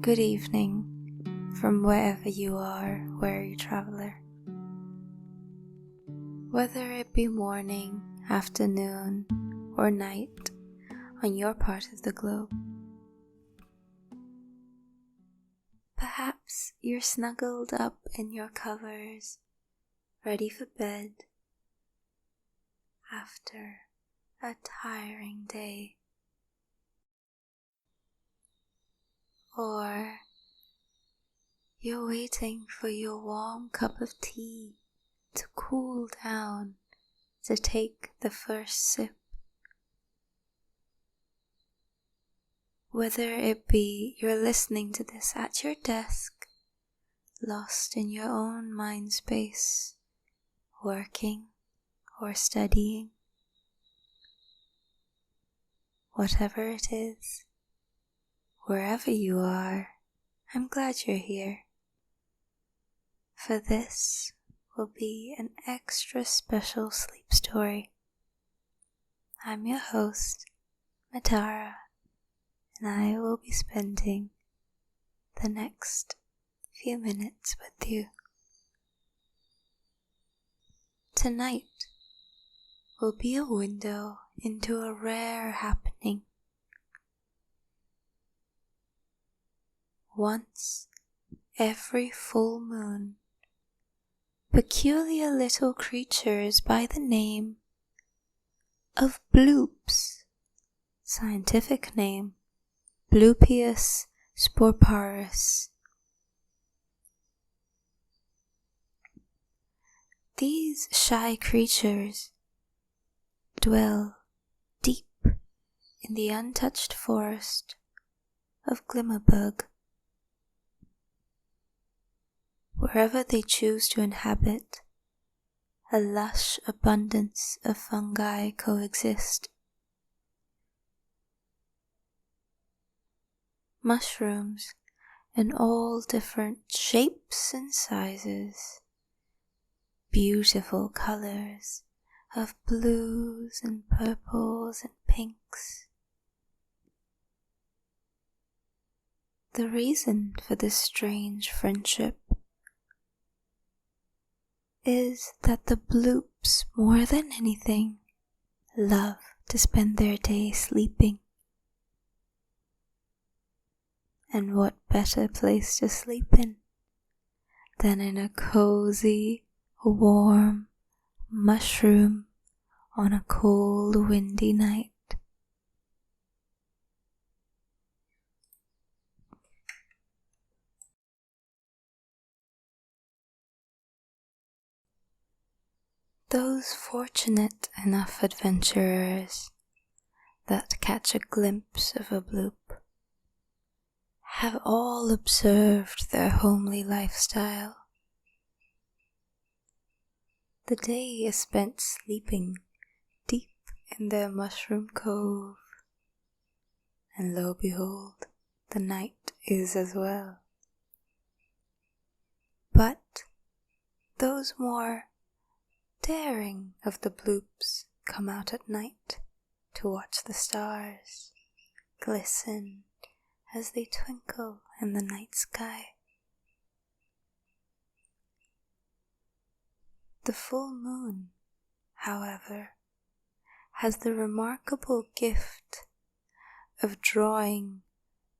good evening from wherever you are, weary traveler. Whether it be morning, afternoon, or night on your part of the globe. Perhaps you're snuggled up in your covers, ready for bed after a tiring day. Or you're waiting for your warm cup of tea to cool down to take the first sip. Whether it be you're listening to this at your desk, lost in your own mind space, working or studying, whatever it is, wherever you are, I'm glad you're here. For this will be an extra special sleep story. I'm your host, Mitara, and I will be spending the next few minutes with you. Tonight will be a window into a rare happening. Once every full moon, peculiar little creatures by the name of Bloops, scientific name Bloopius sporparus. These shy creatures dwell deep in the untouched forest of Glimmerberg. Wherever they choose to inhabit, a lush abundance of fungi coexist. Mushrooms in all different shapes and sizes, beautiful colors of blues and purples and pinks. The reason for this strange friendship is that the Bloops, more than anything, love to spend their day sleeping. And what better place to sleep in than in a cozy, warm mushroom on a cold, windy night? Those fortunate enough adventurers that catch a glimpse of a Bloop have all observed their homely lifestyle. The day is spent sleeping deep in their mushroom cove, and lo behold, the night is as well. But those more daring of the Bloops come out at night to watch the stars glisten as they twinkle in the night sky. The full moon, however, has the remarkable gift of drawing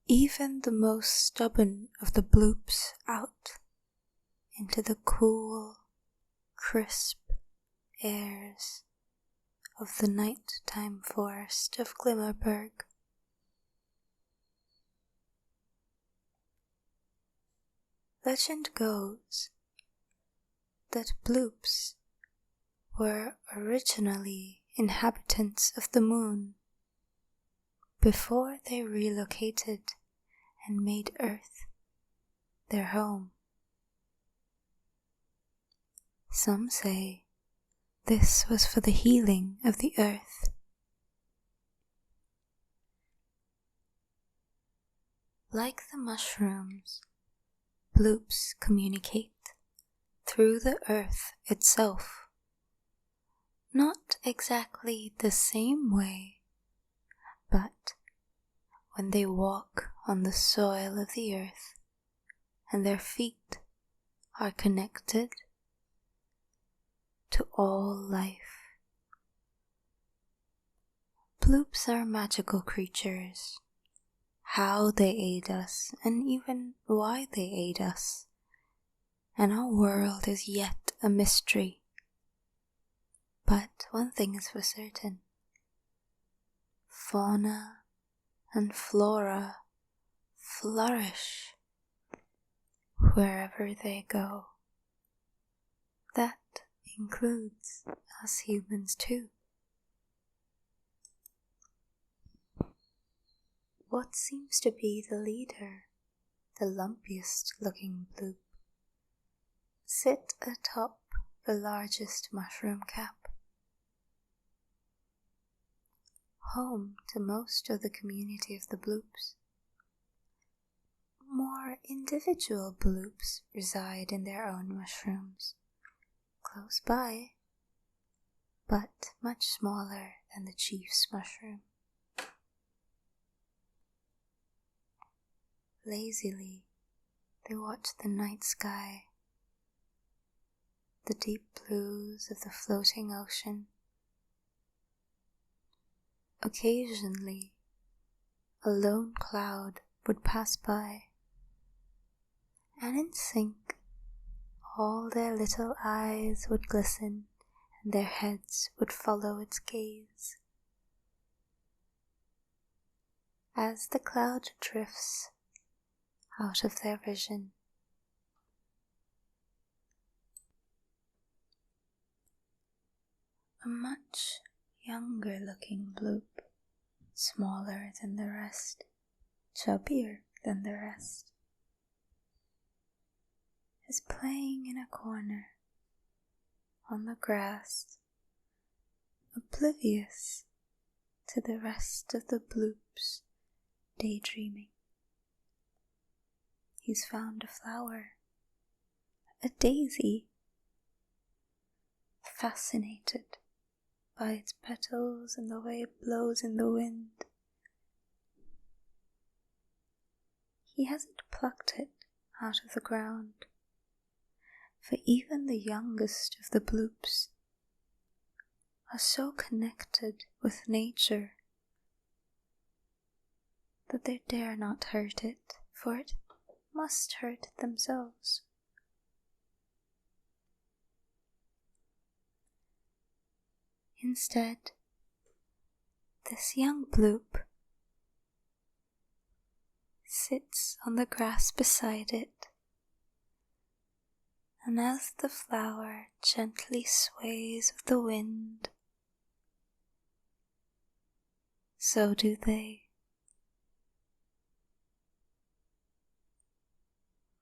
even the most stubborn of the Bloops out into the cool, crisp airs of the nighttime forest of Glimmerberg. Legend goes that Bloops were originally inhabitants of the moon before they relocated and made Earth their home. Some say this was for the healing of the Earth. Like the mushrooms, Bloops communicate through the Earth itself. Not exactly the same way, but when they walk on the soil of the earth and their feet are connected to all life. Bloops are magical creatures. How they aid us, and even why they aid us, and our world is yet a mystery. But one thing is for certain: fauna and flora flourish wherever they go. That includes us humans too. What seems to be the leader, the lumpiest looking bloop, sit atop the largest mushroom cap, home to most of the community of the bloops. More individual bloops reside in their own mushrooms, close by, but much smaller than the chief's mushroom. Lazily, they watch the night sky, the deep blues of the floating ocean. Occasionally, a lone cloud would pass by, and in sync, all their little eyes would glisten and their heads would follow its gaze. As the cloud drifts out of their vision, a much younger looking bloop, smaller than the rest, chubbier than the rest, is playing in a corner on the grass, oblivious to the rest of the bloops daydreaming. He's found a flower, a daisy, fascinated by its petals and the way it blows in the wind. He hasn't plucked it out of the ground, for even the youngest of the bloops are so connected with nature that they dare not hurt it, for it must hurt themselves. Instead, this young bloop sits on the grass beside it, and as the flower gently sways with the wind, so do they,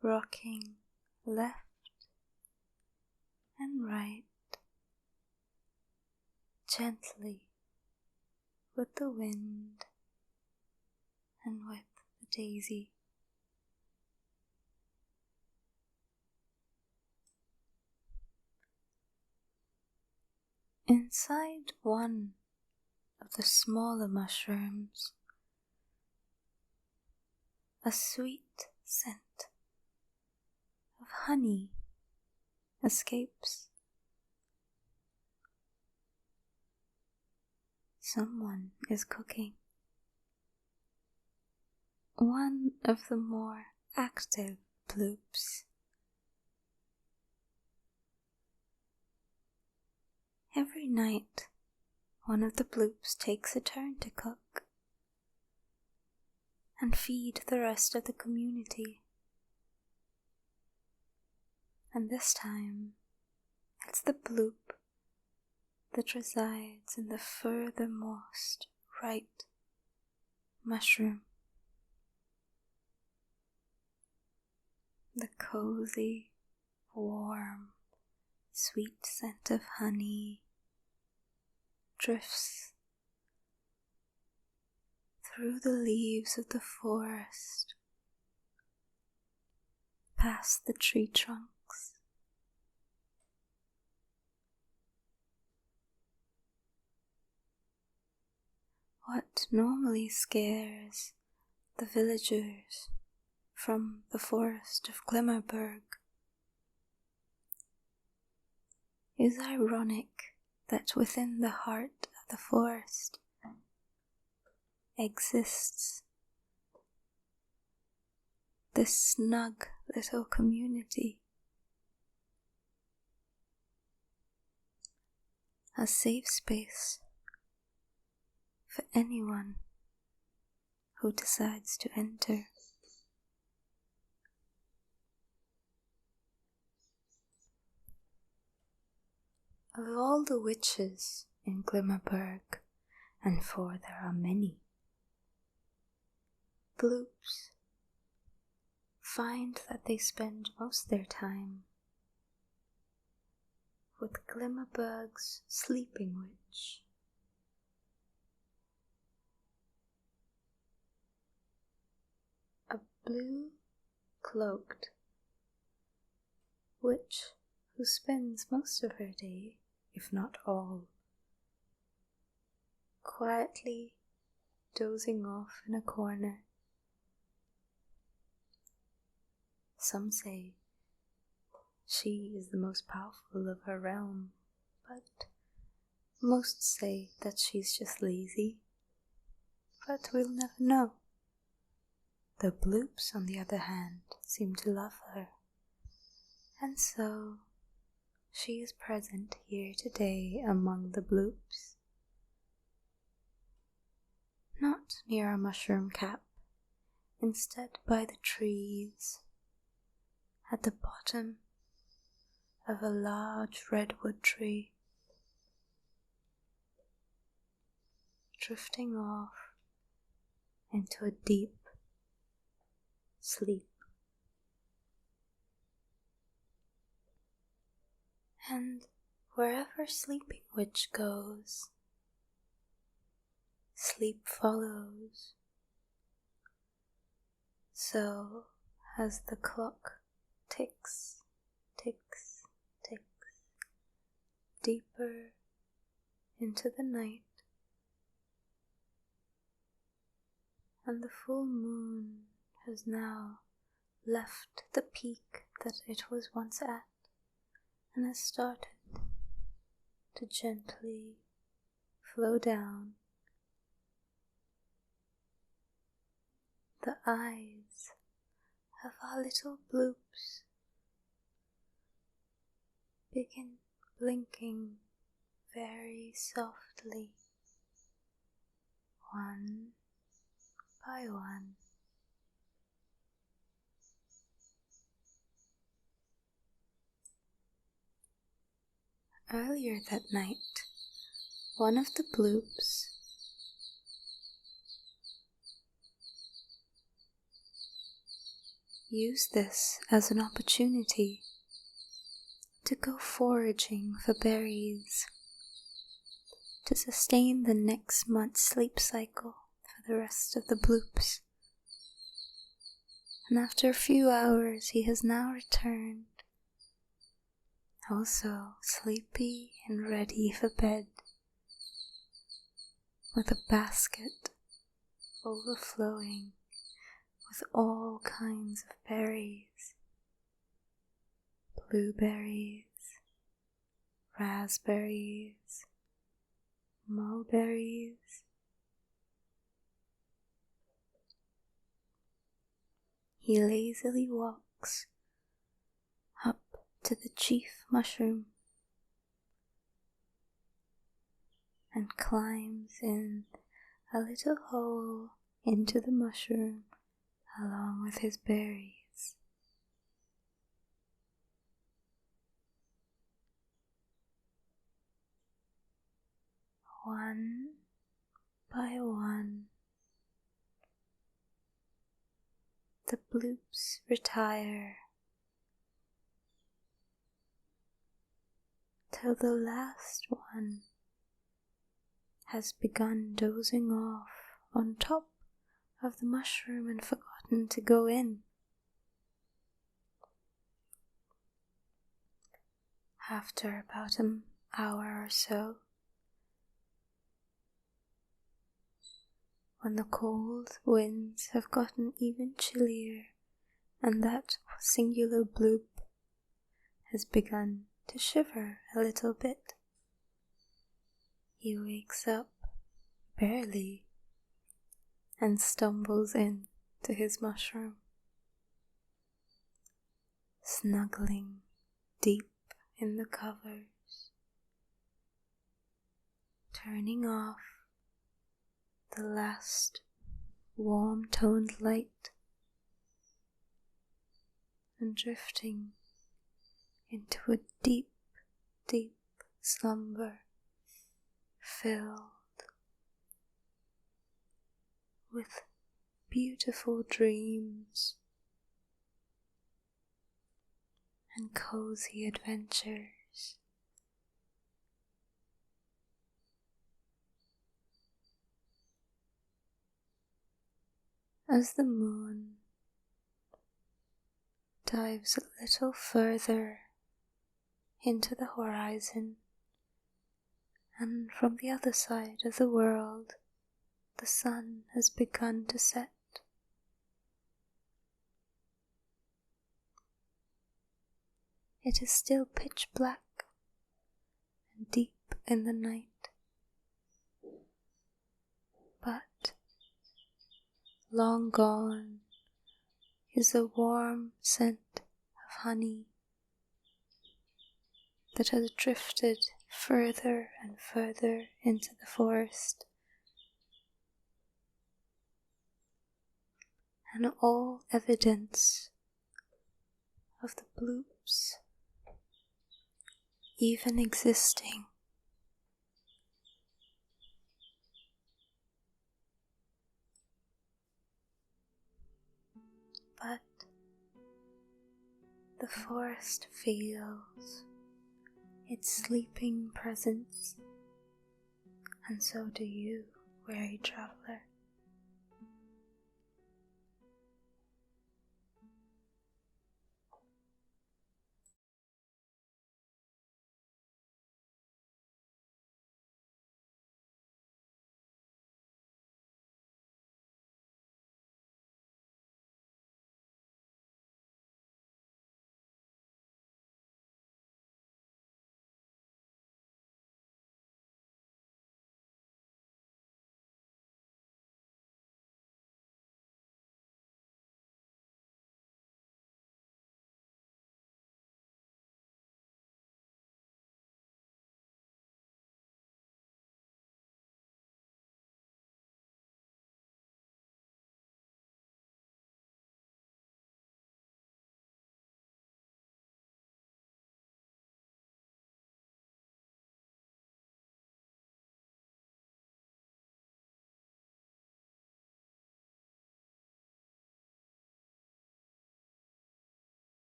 rocking left and right, gently with the wind and with the daisy. Inside one of the smaller mushrooms, a sweet scent of honey escapes. Someone is cooking. One of the more active bloops. Every night, one of the bloops takes a turn to cook and feed the rest of the community. And this time, it's the bloop that resides in the furthermost right mushroom. The cozy, warm, sweet scent of honey drifts through the leaves of the forest, past the tree trunks, what normally scares the villagers from the forest of Glimmerberg. It is ironic that within the heart of the forest exists this snug little community, a safe space for anyone who decides to enter. Of all the witches in Glimmerberg, and for there are many, Bloops find that they spend most of their time with Glimmerberg's sleeping witch. A blue-cloaked witch who spends most of her day, if not all, quietly dozing off in a corner. Some say she is the most powerful of her realm, but most say that she's just lazy. But we'll never know. The Bloops, on the other hand, seem to love her, and so she is present here today among the Bloops. Not near a mushroom cap, instead by the trees, at the bottom of a large redwood tree, drifting off into a deep sleep. And wherever Sleeping Witch goes, sleep follows. So as the clock ticks, ticks, ticks, deeper into the night, and the full moon has now left the peak that it was once at, and has started to gently flow down. The eyes of our little Bloops begin blinking very softly, one by one. Earlier that night, one of the Bloops used this as an opportunity to go foraging for berries to sustain the next month's sleep cycle for the rest of the Bloops. And after a few hours he has now returned, also sleepy and ready for bed, with a basket overflowing with all kinds of berries: blueberries, raspberries, mulberries. He lazily walks up to the chief mushroom and climbs in a little hole into the mushroom along with his berries. One by one, the Bloops retire till the last one has begun dozing off on top of the mushroom and forgotten to go in. After about an hour or so, when the cold winds have gotten even chillier and that singular bloop has begun to shiver a little bit. He wakes up, barely, and stumbles in to his mushroom, snuggling deep in the covers, turning off the last warm-toned light and drifting into a deep, deep slumber filled with beautiful dreams and cozy adventures. As the moon dives a little further into the horizon, and from the other side of the world the sun has begun to set. It is still pitch black and deep in the night, but long gone is the warm scent of honey that has drifted further and further into the forest, and all evidence of the bloops even existing. But the forest feels its sleeping presence, and so do you, weary traveler.